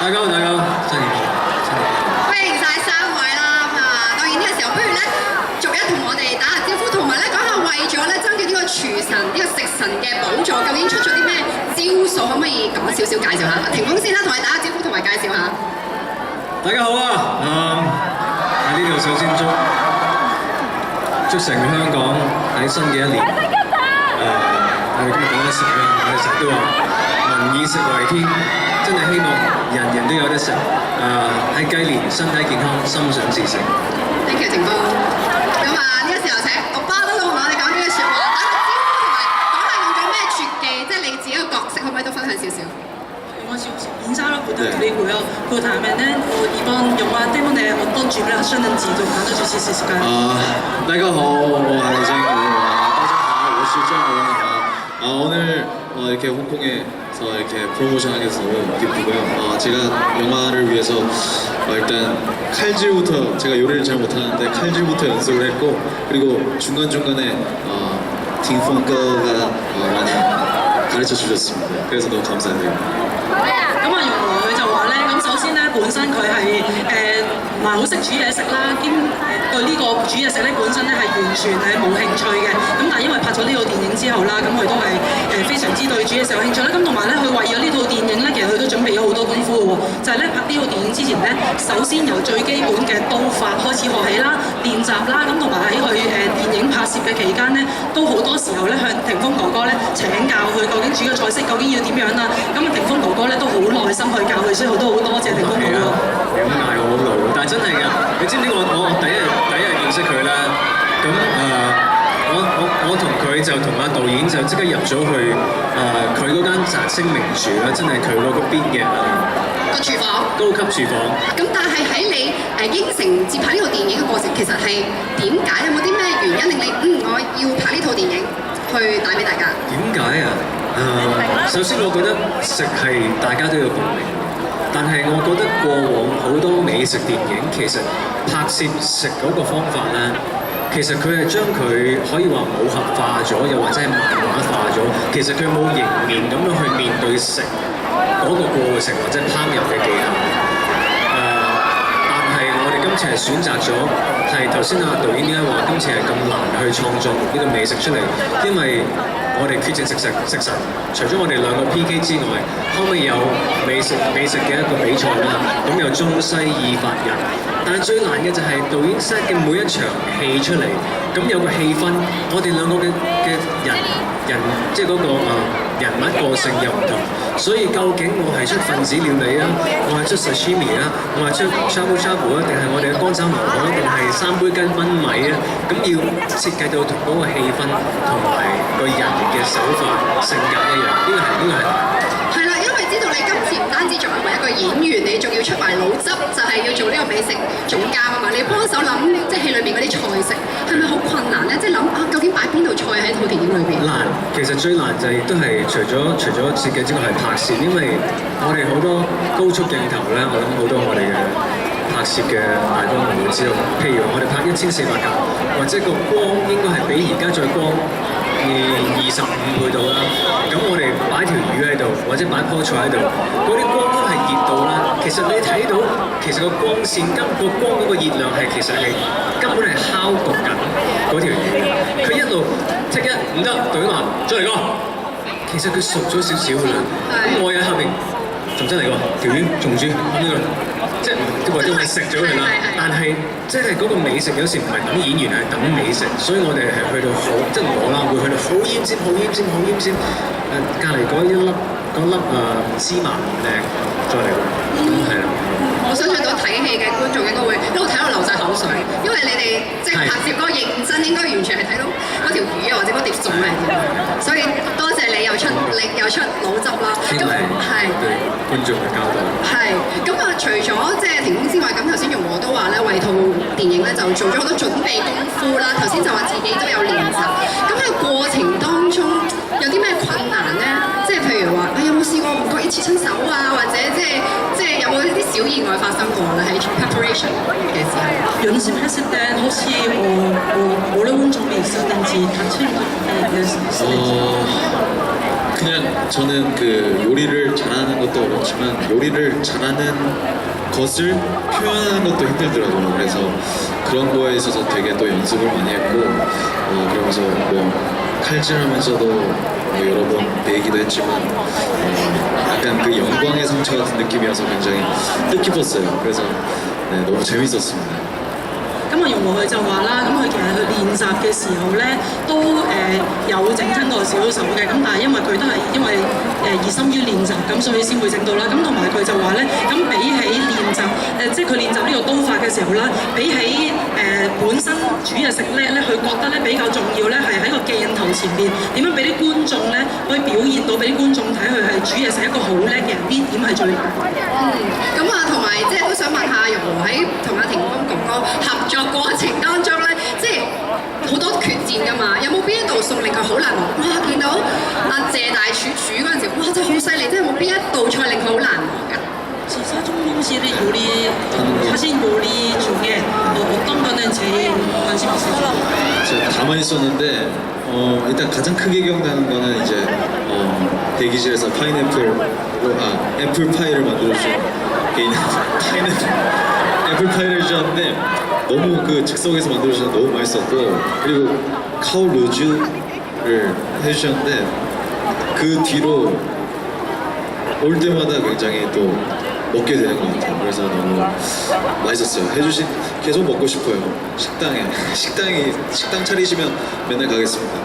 大家好，大家好，新年快樂，新年快樂。歡迎晒三位啦，當然呢個時候，不如咧逐一同我哋打下招呼，同埋咧講下為咗咧爭奪呢個廚神、呢個食神嘅寶座，究竟出咗啲咩招數？可唔可以講少少介紹下？霆鋒先啦，同你打下招呼，同埋介紹下。大家好啊！喺呢度首先祝成香港喺新嘅一年。我哋今日講緊食啦，我哋成日都話民以食為天，真係希望人人都有得食。喺雞年身體健康，心想事成。Thank you，霆鋒。咁啊，呢個時候請我巴都同我哋講呢句説話，打個招呼同埋講下用咗咩絕技，即係你自己個角色，可唔可以都分享少少？인사를 부탁드리고요. 그 다음에는 이번 영화 때문에 어떤 준비를 하셨는지도 나눠주실 수 있을까요? 大家好，我是郑文华。오늘 이렇게 홍콩에서 이렇게 프로모션하게 돼서 기쁘고요. 제가 영화를 위해서 일단 칼질부터 제가 요리를 잘 못하는데 칼질부터 연습을 했고 그리고 중간중간에 팅펑거가 많이 가르쳐 주셨습니다. 그래서 너무 감사드려요. 咁啊，容和佢就話咧，咁首先咧，本身佢係唔係好識煮嘢食啦，兼對呢個煮嘢食咧本身咧係完全係冇興趣嘅。咁但係因為拍咗呢套電影之後啦，咁佢都係非常之對煮嘢食有興趣啦。咁同埋咧，佢為咗呢套電影咧，其實佢都準備咗好多功夫嘅喎。就係咧拍呢套電影之前咧，首先由最基本嘅刀法開始學起啦、練習啦。咁同埋喺佢電影拍攝嘅期間咧，都好多時候咧向霆鋒哥哥咧請教佢究竟煮嘅菜式究竟要點樣啦。咁霆鋒哥哥咧都好耐心去教佢，所以我都好多謝霆鋒哥哥。你咁嗌我好老，但係真係㗎，你知唔知我第一日認識佢咧？咁我同佢就同阿導演就即刻入咗去佢嗰間摘星名廚啦，真係佢嗰個邊嘅個廚房，高級廚房。咁但係喺你應承接拍呢套電影嘅過程，其實係點解？有冇啲咩原因令你我要拍呢套電影去帶俾大家？點解啊？首先我覺得食係大家都有共鳴，但係我覺得過往好多美食電影其實拍攝食嗰個方法咧，其實佢係將佢可以話武俠化咗，又或者係漫畫化咗。其實佢冇迎面咁樣去面對食嗰個過程或者烹飪嘅技巧。但係我哋今次係選擇咗係頭先阿導演點解話今次係咁難去創作呢個美食出嚟，因為我哋決定食神，除咗我哋兩個 PK 之外，可唔可以有美食嘅一個比賽啦？咁有中西意法人，但係最難嘅就係導演 set 嘅每一場戲出嚟，咁有個氣氛，我哋兩個嘅人即係嗰個人物個性又唔同，所以究竟我係出分子料理啊，我係出 sashimi 啊，我係出 shabu shabu 啊，定係我哋嘅乾炒牛河，定係3杯雞炆米啊？咁要設計到同嗰個氣氛同埋個人嘅手法、性格一樣，呢個係。係啦，因為知道你今次唔單止作為一個演員，你仲要出埋腦汁，就係要做呢個美食總監啊嘛，你要幫手諗即係戲裏面嗰啲菜式，係咪好困難咧？即係諗究竟擺邊道菜喺套電影裏邊？難，其實最難就亦都係除咗設計之外係拍攝，因為我哋好多高速鏡頭咧，我諗好多我哋嘅拍攝嘅大哥們會知道，譬如我哋拍1400格，或者個光應該係比而家再光25倍到啦。咁我哋擺條魚喺度，或者擺棵菜喺度，嗰啲光都係熱到啦。其實你睇到，其實個光線個光嗰個熱量係其實係根本係烤焗緊嗰條魚。佢一路即刻唔得，隊話再嚟個。其實佢熟咗少少㗎啦。咁我喺後面仲真嚟個條魚仲煮咁樣。即係或者係食咗佢啦，但係即係嗰個美食有時唔係等演員，係等美食，所以我哋係去到好，即係我啦會去到好奄尖，隔離嗰粒芝麻唔靚，再嚟咁係啦。我相信到睇戲嘅觀眾應該會一路睇到流晒口水，因為你哋即係拍攝嗰個認真，應該完全係睇到嗰條魚啊或者嗰碟餸係點樣，所以多謝你又出力又出腦汁啦。咁係對觀眾嘅交代。係咁啊！除咗即係霆鋒之外，咁頭先容和都話咧，為套電影咧就做咗好多準備功夫啦。頭先就話自己都有練習，咁喺過程當中有啲咩困難咧？即係譬如話，有冇試過唔覺意切親手啊？或者即係有冇啲小意外發生過咧？喺 preparation 嘅時候，연습했을 때 혹시 어려운 점이 있었는지 다친 게 있었는지 그냥 저는 그 요리를 잘하는 것도 어렵지만 요리를 잘하는 것을 표현하는 것도 힘들더라고요. 그래서 그런 거에 있어서 되게 또 연습을 많이 했고 그러면서 뭐 칼질하면서도 뭐 여러 번 배기도 했지만 약간 그 영광의 상처 같은 느낌이어서 굉장히 뜻깊었어요. 그래서 네, 너무 재밌었습니다. 咁啊，容和佢就話啦，咁佢其實去練習嘅時候咧，都有整親過小手嘅，咁但係因為佢都係因為熱心於練習，咁所以先會整到啦。咁同埋佢就話咧，咁比起練習即係佢練習呢個刀法嘅時候啦，比起本身煮嘢食叻咧，佢覺得咧比較重要咧係喺個鏡頭前邊點樣俾啲觀眾咧可以表現到俾啲觀眾睇佢係煮嘢食一個好叻嘅人，邊點係最難。咁啊，同埋即係都想問下容和喺同阿霆鋒哥哥合作過程當中咧，即係好多決戰㗎嘛，有冇邊一道餸令佢好難忘？哇！見到阿謝大廚煮嗰陣時，哇！真係好犀利！即係有冇邊一道菜令佢好難忘㗎？其實中東式的요리 사실 요리 중에 어떤 거는 제일 관심 있으세요? 제가 가만히 있었는데 일단 가장 크게 기억나는 거는 이제 대기실에서 애플파이를 만들어준 개인 애플파이를 주셨는데 너무 그 즉석에서 만들어주셔서 너무 맛있었고 그리고 카올 루즈를 해주셨는데 그 뒤로 올 때마다 굉장히 또 먹게 되는 것 같아요. 그래서 너무 맛있었어요. 해주신 계속 먹고 싶어요. 식당 차리시면 맨날 가겠습니다.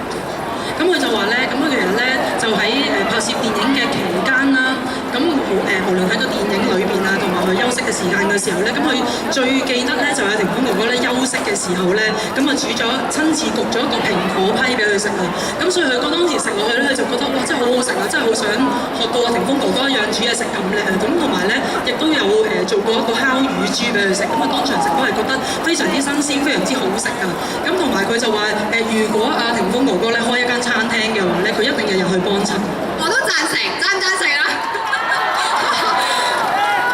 咁佢就話咧，咁佢其實咧就喺拍攝電影嘅期間啦，咁無論喺個電影裏邊啊，同埋佢休息嘅時間嘅時候咧，咁佢最記得咧就係霆鋒哥哥咧休息嘅時候咧，咁啊親自焗咗一個蘋果批俾佢食啊，咁所以佢當時食落去咧，佢就覺得哇真係好好食啊，真係好想學到阿霆鋒哥哥一樣煮嘢食咁叻啊，咁同埋咧亦都有做過一個烤乳豬俾佢食，咁啊當場食都係覺得非常之新鮮，非常之好食啊，咁同埋佢就話如果阿霆鋒哥哥咧開一間餐廳嘅話咧，佢一定日日去幫襯。我都贊成，贊唔贊成啊？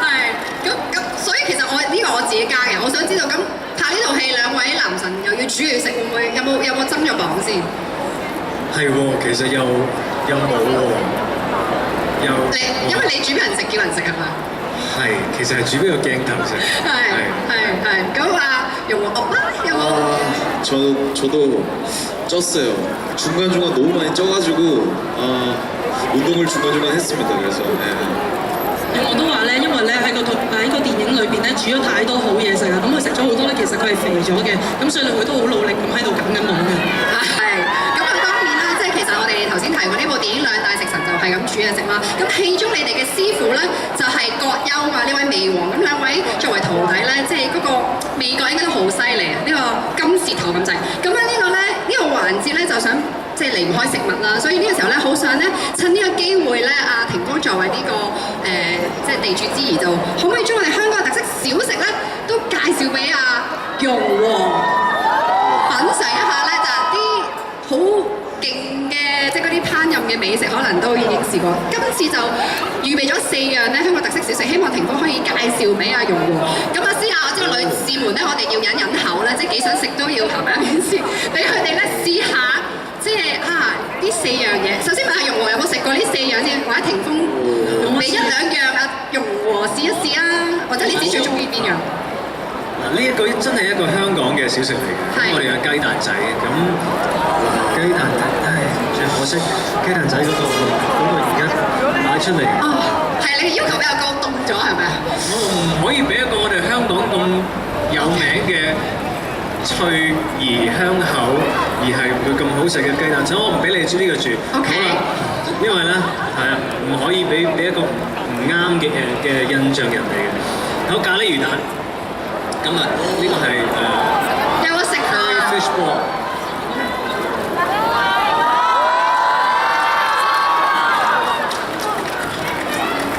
係咁，所以其實我自己加嘅。我想知道咁拍呢套戲，兩位男神又要煮嘢食，會唔會有冇爭咗榜先？係喎，其實又冇喎，因為你煮俾人食，叫人食係嘛？係，其實係煮俾個鏡頭食。係。咁啊，容和有冇？ 저도 쪘어요. 중간중간 너무 많이 쪄가지고 운동을 중간중간 했습니다. 그래서 我都話咧，因為咧喺個電影裏邊咧煮咗太多好嘢食啊，咁佢食咗好多咧，其實佢係肥咗嘅，咁所以佢都好努力咁喺度減緊磅嘅。係，咁啊當然啦，即係其實我哋頭先提過呢部電影兩大食神就係咁煮嘢食啦。咁戲中你哋嘅師傅咧就係葛優啊，呢位味王。咁兩位作為徒弟咧，即係嗰個味覺應該都好犀利啊！呢個金舌頭咁滯。咁咧呢個環節咧就想即係離唔開食物啦，所以呢個時候咧好想咧趁呢個機會咧，阿霆鋒作為呢個即係地主之誼，就可唔可以將我哋香港嘅特色小食咧都介紹俾阿容和品嚐一下咧，就係啲好勁嘅即係嗰啲烹飪嘅美食，可能都已經試過。今次就預備咗4樣咧香港特色小食，希望霆鋒可以介紹俾阿容和。咁啊，私下我知道女士們咧，我哋要忍口咧，即係幾想食都要行埋一邊先，俾佢哋咧試下。即係呢4樣嘢，首先問下容和有冇食過呢4樣先，或者霆鋒俾1、2樣容和試一試啊，或者你自己最中意邊樣？嗱，呢一個真係一個香港嘅小食嚟嘅，咁我哋有雞蛋仔，咁雞蛋仔，最可惜雞蛋仔嗰個而家擺出嚟。哦，係你要求比較高，凍咗係咪啊？我唔可以俾一個我哋香港咁有名嘅脆而香口，而係唔會咁好食嘅雞蛋仔，我唔俾你煮呢個住。OK。因為咧係啊，唔可以俾一個唔啱嘅印象人哋嘅。好，咖喱魚蛋，咁啊呢個係有冇食啊 fish ball。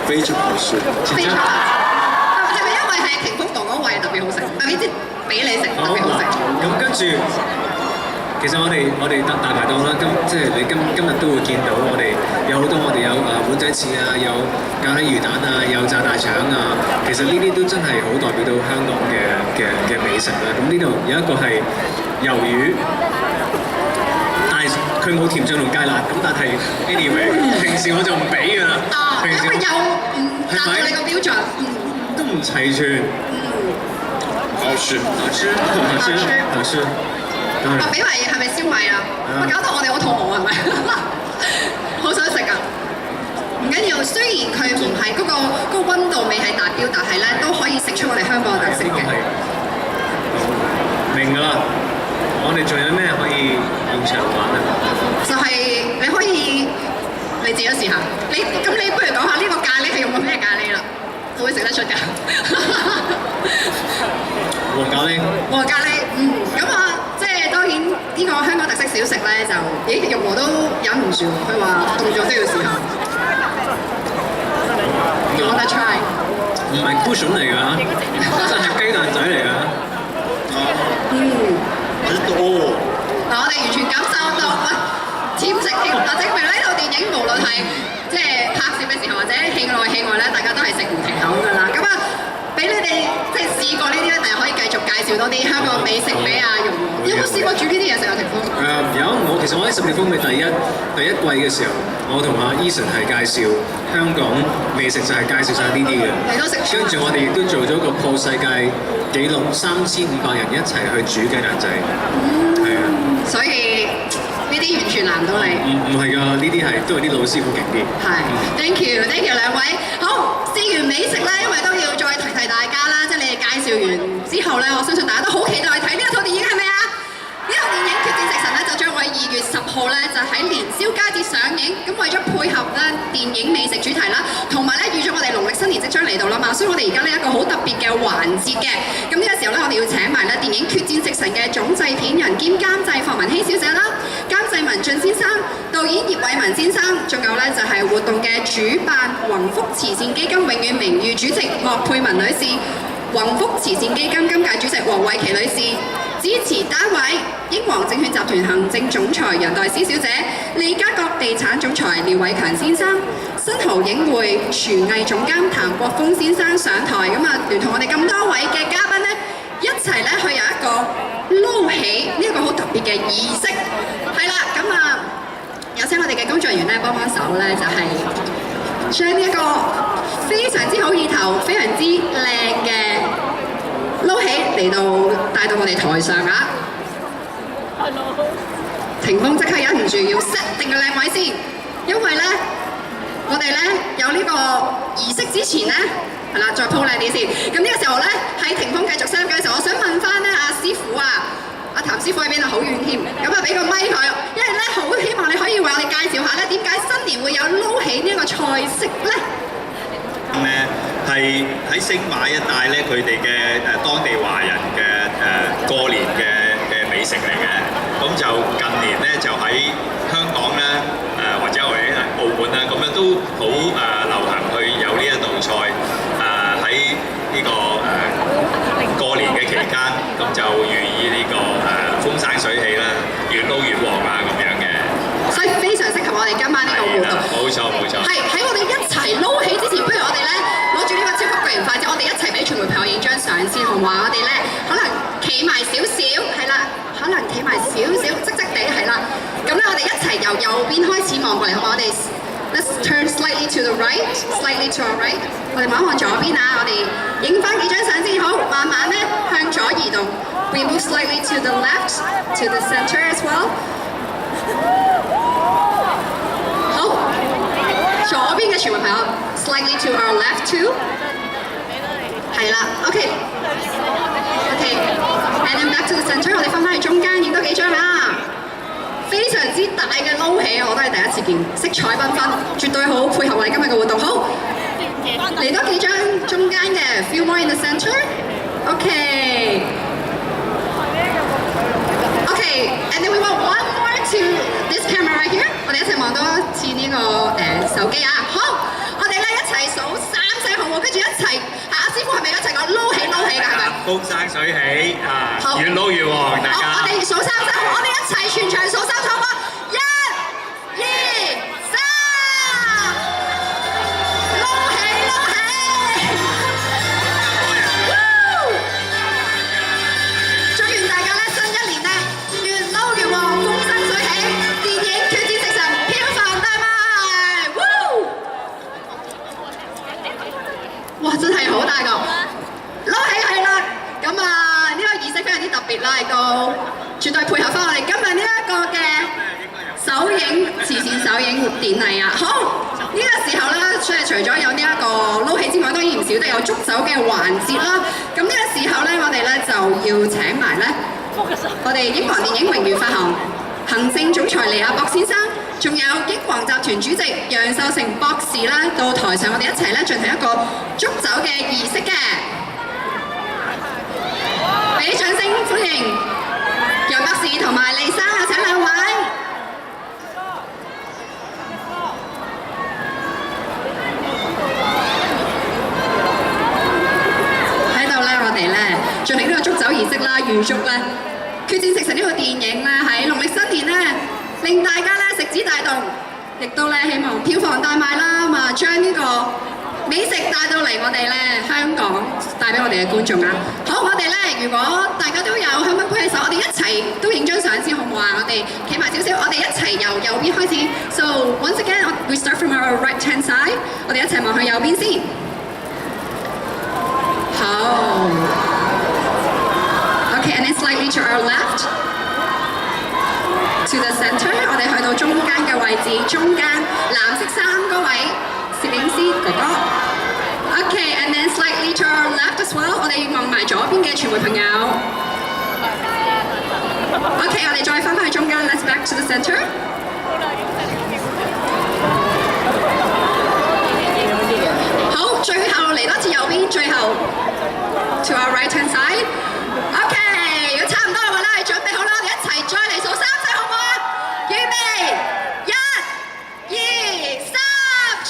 非常好吃。非常好吃。係咪因為係霆鋒哥哥胃特別好食？係咪即係俾你食特別好食？咁跟住，其實我哋大排檔啦，即係你今日都會見到我哋有好多我哋有碗仔翅啊，有咖喱魚蛋啊，有炸大腸啊，其實呢啲都真係好代表到香港嘅美食啦。咁呢度有一個係魷魚大係佢冇甜醬同芥辣，咁但係 anyway，平時我就唔俾㗎啦。啊，平時因為又唔達到你個標準。都唔齊全。好吃。好吃，好吃，好吃。當然我俾埋係咪燒米啊？我搞到我哋好肚餓係咪？好想食啊！唔緊要，雖然佢唔係嗰個溫度未係達標，但係咧都可以食出我哋香港嘅特色嘅。明㗎啦。我哋仲有咩可以現場玩啊？就係你可以你自己試下。咁你不如講下呢個咖喱係用過咩咖喱啦？我會食得出㗎。黃咖喱。黃咖喱，咁啊，即係當然呢個香港特色小食咧，就玉和都忍唔住喎，佢話動咗都要試下。You wanna try？唔係 cushion 嚟㗎，真係雞蛋仔嚟㗎。嗱，我哋完全感受到甜食添，嗱，證明呢套電影無論係即係拍攝嘅時候或者戲內戲外咧，大家都係食唔停口㗎啦。咁啊，俾你哋即係試過呢啲咧，但係可以繼續介紹多啲香港美食俾阿玉和。有冇試過煮呢啲嘢食啊？霆鋒？有，其實我喺《十年風味》第一季嘅時候，我同阿 Eason 係介紹香港美食，就係介紹晒呢啲嘅。你都食？跟住我哋亦都做咗個破世界紀錄，3500人一齊去煮雞蛋仔。係啊。所以呢啲完全難到你。唔係㗎，呢啲係都係啲老師傅勁啲。係，thank you 兩位。好，試完美食咧，因為都要再提大家啦，即係你哋介紹完之後咧，我相信大家都好期待睇呢一套電影係咪啊？呢套電影《決戰食神》咧就將會2月10號咧就喺年宵佳節上映。咁為咗配合咧電影美食主題啦，同埋咧預咗我哋農曆新年即將嚟到啦嘛，所以我哋而家呢一個好特別嘅環節嘅。咁呢個時候咧，我哋要請埋咧電影《決戰食神》嘅總製片人兼監製霍汶希小姐啦，監製文俊先生，導演葉偉文先生，仲有咧就係活動嘅主辦宏福慈善基金永遠名譽主席莫佩文女士，宏福慈善基金今屆主席黃慧琪女士，支持單位英皇證券集團行政總裁楊黛詩小姐，利嘉閣地產總裁廖偉強先生，新濠影匯廚藝總監譚國峰先生上台，咁啊聯同我哋咁多位嘅嘉賓咧，一齊咧去有一個撈起呢一個好特別嘅儀式，係啦，咁啊有請我哋嘅工作人員咧幫手咧，就係將呢一個非常之好意頭、非常之靚嘅撈起嚟到帶到我哋台上啊！霆鋒即刻忍唔住要 set 定個靚位先，因為咧我哋咧有呢個儀式之前咧係啦，再鋪靚啲先。咁呢個時候咧喺霆鋒繼續 set 嘅時候，我想問翻咧阿師傅啊，阿譚師傅喺邊啊？好遠添，咁啊俾個咪佢，因為咧好希望你可以為我哋介紹下咧點解新年會有撈起呢一個菜式咧？咧係喺星馬一帶咧，佢哋嘅當地華人嘅過年嘅美食嚟嘅。咁就近年咧就喺香港咧或者我哋喺澳門啦，咁樣都好流行去有呢一道菜喺呢個過年嘅期間，咁就寓意呢個風生水起啦，越撈越旺啊咁樣嘅。所以非常適合我哋今晚呢個活動。冇錯冇錯。係喺我哋一齊撈起之前，不如我哋咧攞住呢個超級巨型筷子，我哋一齊俾傳媒朋友影張相先，好嘛？我哋咧可能企埋少少，係啦，可能企埋少少，側側地係啦。咁咧我哋一齊由右邊開始望過嚟，好嘛？我哋 let's turn slightly to the right, slightly to our right。我哋望一望左邊啊，我哋影翻幾張相先，好，慢慢咧向左移動。We move slightly to the left, to the center as well。好，左邊嘅傳媒朋友 slightly to our left too。係啦 ，OK，and then back to the center， 我哋翻返去中間影多幾張啊！非常之大嘅撈起，我都係第一次見，色彩繽紛，絕對好配合我哋今日嘅活動。好，嚟多幾張中間嘅 ，few more in the center。OK。Okay，and then we want one more to this camera right here。我哋一齊望多一次呢個手機啊！好，我哋咧一齊數3聲好唔好？跟住一齊，阿師傅係咪一齊講撈起撈起㗎？係咪？風生水起啊！好，越撈越旺，大家。好，我哋數3聲，我哋一齊全場數3聲，好唔好？1、2、3，撈起撈起！祝願大家咧新一年咧越撈越旺，風生水起！哇！真係好大個，撈起係啦。咁啊，呢個儀式非常之特別啦，亦都絕對配合翻我哋今日呢一個嘅首映慈善首映典禮啊！好，呢個時候咧，除咗有呢一個撈起之外，當然唔少得有捉走嘅環節啦。咁呢個時候咧，我哋咧就要請埋咧我哋英皇電影榮譽發行政總裁李亞博先生，仲有英皇集團主席楊受成博士啦，到台上我哋一齊咧進行一個捉走嘅儀式嘅。俾掌聲歡迎楊博士同埋李生啊！請兩位。喺度咧，我哋咧進行呢個捉走儀式啦，預祝咧《決戰食神》呢套電影咧喺農曆新年咧令大家咧食指大動，亦都咧希望票房大賣啦，咁啊將呢個美食帶到嚟我哋咧香港，帶俾我哋嘅觀眾啊！好，我哋咧如果大家都有香檳杯嘅手，我哋一齊都影張相先好唔好啊？我哋企埋少少，我哋一齊由右邊開始。So once again, we start from our right hand side。我哋一齊望向右邊先。好。Okay, and then slightly to our left, to the center。我哋去到中間嘅位置，中間藍色衫嗰位攝影師哥哥。Okay, and then slightly to our left as well。我哋望埋左邊嘅傳媒朋友。Okay， 我哋再翻返去中間 ，let's back to the center。好，最後嚟多次右邊，最後 to our right hand side。Okay， 如果差唔多嘅話咧，準備好啦，我哋一齊再嚟數3聲，好唔好啊？預備，1、2、3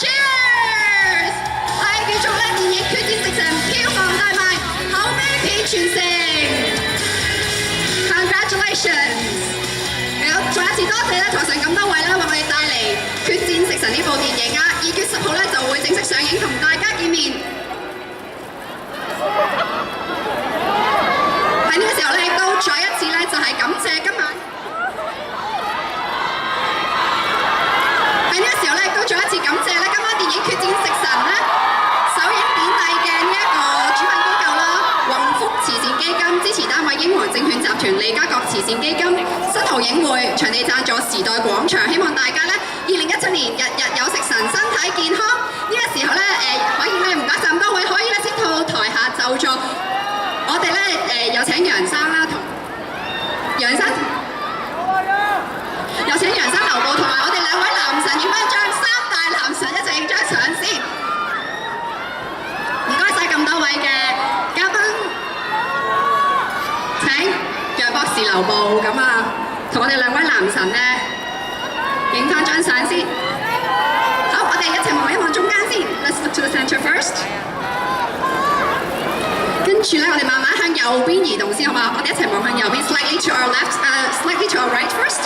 ，Cheers！ 係預祝咧電影《決戰食神》票房大賣，口碑片全城。Congratulations！ 好，再一次多謝咧台上咁多位咧為我哋帶嚟《決戰食神》呢部電影啊！2月10號咧就會正式上映，同大家見面。喺呢個時候咧，亦都再一次咧就係感謝今晚。喺呢個時候咧，亦都再一次感謝咧今晚電影《決戰食神》咧首映典禮嘅呢一個主辦機構啦，宏福慈善基金支持單位英皇證券集團、利嘉閣慈善基金、新濠影匯場地贊助時代廣場，希望大家咧2017年日日有食神，身體健康。呢個時候咧可以咧唔該曬咁多位，可以咧先到台下就座。我哋咧有請楊生啦，同楊生，有請楊生留步，同埋我哋2位男神影翻張3大男神一齊影張相先。唔該曬咁多位嘅嘉賓，請楊博士留步，咁啊，同我哋2位男神咧影翻張相先。好，我哋一齊望一望中間先。Let's look to the center first。跟住咧，我哋慢慢向右邊移動先，好嘛？我哋一齊望向右邊 ，slightly to our left， slightly to our right first。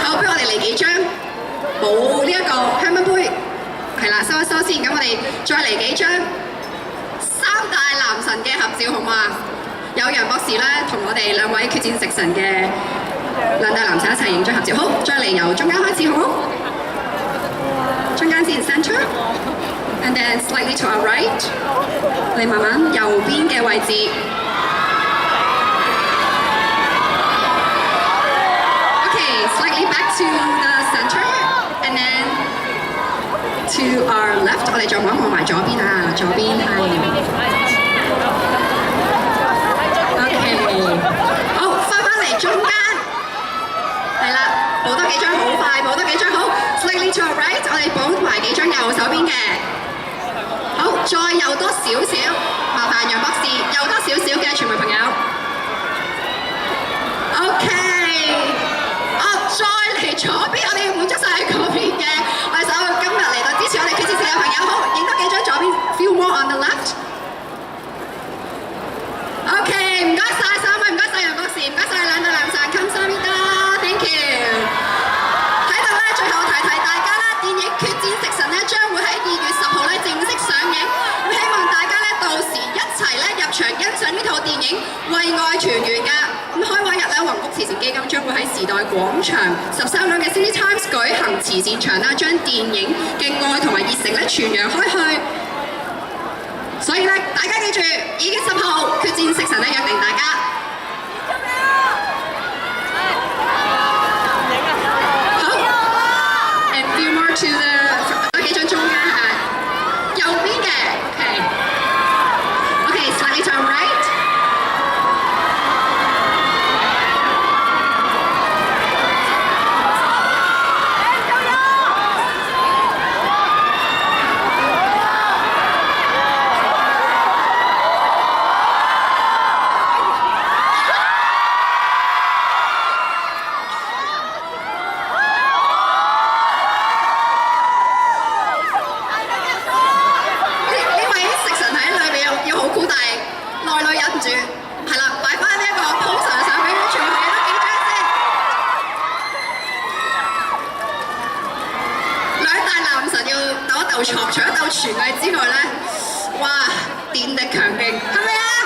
好，不如我哋嚟幾張冇呢一個香檳杯，係啦，收一收先。咁我哋再嚟幾張3大男神嘅合照，好嘛？有楊博士咧，同我哋2位決戰食神嘅2大男神一齊影張合照。好，再嚟由中間開始，好冇？中間先 ，center。And then slightly to our right， 我哋慢慢右邊嘅位置。Okay, slightly back to the center, and then to our left， 我哋再望埋左邊啊，左邊係。Okay， 好，翻嚟中間，係啦，補多幾張，好快，補多幾張，好。Slightly to our right， 我哋補埋幾張右手邊嘅。好，再右多少少，麻煩楊博士右多少少嘅傳媒朋友。OK， 再嚟左邊，我哋要滿足晒嗰邊嘅我哋所有今日嚟到支持我哋決戰食嘅朋友。好，影多幾張左邊 ，few more on the left。OK， 唔該晒3位，唔該晒楊博士，唔該晒2大男神，감사합니다，thank you。喺度咧，最後提大家啦，電影《決戰食神》咧將會喺2月10號咧正式上映，咁希望大家咧到時一齊咧入場欣賞呢套電影，為愛團圓㗎。咁開畫日咧，宏福慈善基金將會喺時代廣場13樓嘅 City Times 舉行慈善場啦，將電影嘅愛同埋熱誠咧傳揚開去。所以咧，大家記住，2月10號決戰食神咧約定大家。好 ，and few more to the 幾張中間係右邊嘅 ，OK，slightly to right。除咗鬥廚藝之外咧，哇，電力強勁，係咪啊？